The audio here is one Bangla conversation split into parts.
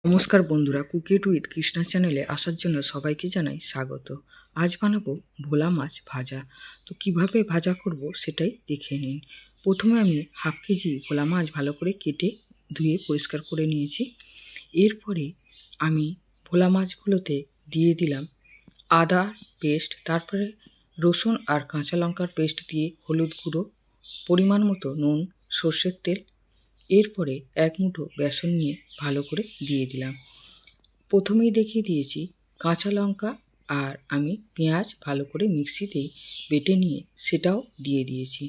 নমস্কার বন্ধুরা, কুক ইট উইথ কৃষ্ণা চ্যানেলে আসার জন্য সবাইকে জানাই স্বাগত। আজ বানাবো ভোলা মাছ ভাজা। তো কিভাবে ভাজা করব সেটাই দেখে নিন। প্রথমে আমি হাফ কেজি ভোলা মাছ ভালো করে কেটে ধুয়ে পরিষ্কার করে নিয়েছি। এরপরে আমি ভোলা মাছগুলোতে দিয়ে দিলাম আদা পেস্ট, তারপরে রসুন আর কাঁচা লঙ্কার পেস্ট দিয়ে হলুদ গুঁড়ো, পরিমাণ মতো নুন, সর্ষের তেল, এরপরে এক মুঠো বেসন নিয়ে ভালো করে দিয়ে দিলাম। প্রথমেই দেখিয়ে দিয়েছি কাঁচা লঙ্কা আর আমি পেঁয়াজ ভালো করে মিক্সিতে বেটে নিয়ে সেটাও দিয়ে দিয়েছি।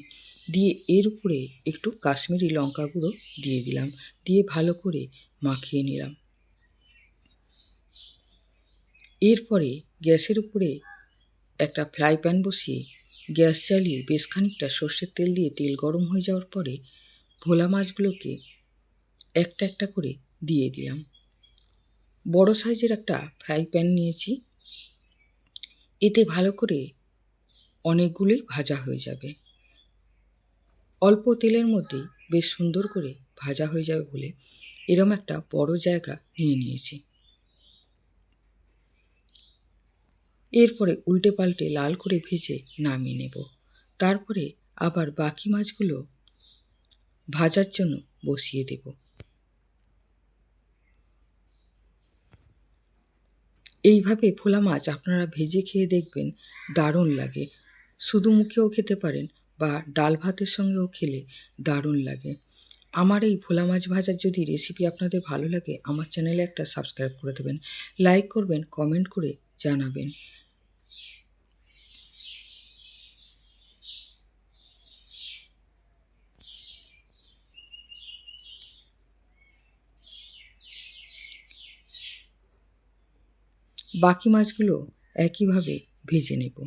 দিয়ে এর উপরে একটু কাশ্মীরি লঙ্কা গুঁড়ো দিয়ে দিলাম, দিয়ে ভালো করে মাখিয়ে নিলাম। এরপরে গ্যাসের উপরে একটা ফ্রাই প্যান বসিয়ে গ্যাস জ্বালিয়ে বেশ খানিকটা সর্ষের তেল দিয়ে তেল গরম হয়ে যাওয়ার পরে ভোলা মাছগুলোকে একটা একটা করে দিয়ে দিলাম। বড় সাইজের একটা ফ্রাই প্যান নিয়েছি, এতে ভালো করে অনেকগুলোই ভাজা হয়ে যাবে। অল্প তেলের মধ্যেই বেশ সুন্দর করে ভাজা হয়ে যাবে বলে এরম একটা বড় জায়গা নিয়ে নিয়েছি। এরপরে উল্টে পাল্টে লাল করে ভেজে নামিয়ে নেব। তারপরে আবার বাকি মাছগুলো ভাজার জন্য বসিয়ে দেব। এইভাবে ভোলা মাছ আপনারা ভেজে খেয়ে দেখবেন, দারুণ লাগে। শুধু মুখেও খেতে পারেন বা ডাল ভাতের সঙ্গেও খেলে দারুণ লাগে। আমার এই ভোলা মাছ ভাজার যদি রেসিপি আপনাদের ভালো লাগে, আমার চ্যানেলে একটা সাবস্ক্রাইব করে দেবেন, লাইক করবেন, কমেন্ট করে জানাবেন। বাকি মাছগুলো একইভাবে ভেজে নেব।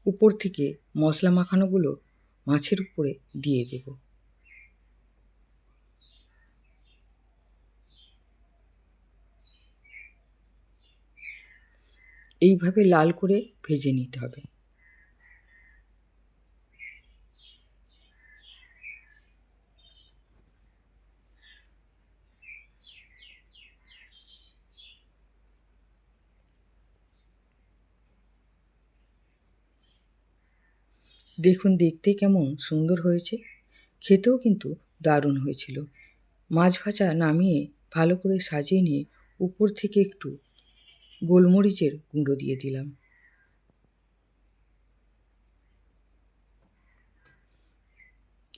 উপর থেকে মশলা মাখানোগুলো মাছের উপরে দিয়ে দেব। এইভাবে লাল করে ভেজে নিতে হবে। দেখুন দেখতে কেমন সুন্দর হয়েছে, খেতেও কিন্তু দারুণ হয়েছিল। মাছ ভাজা নামিয়ে ভালো করে সাজিয়ে নিয়ে উপর থেকে একটু গোলমরিচের গুঁড়ো দিয়ে দিলাম।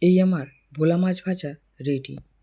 এই আমার ভোলা মাছ ভাজা রেডি।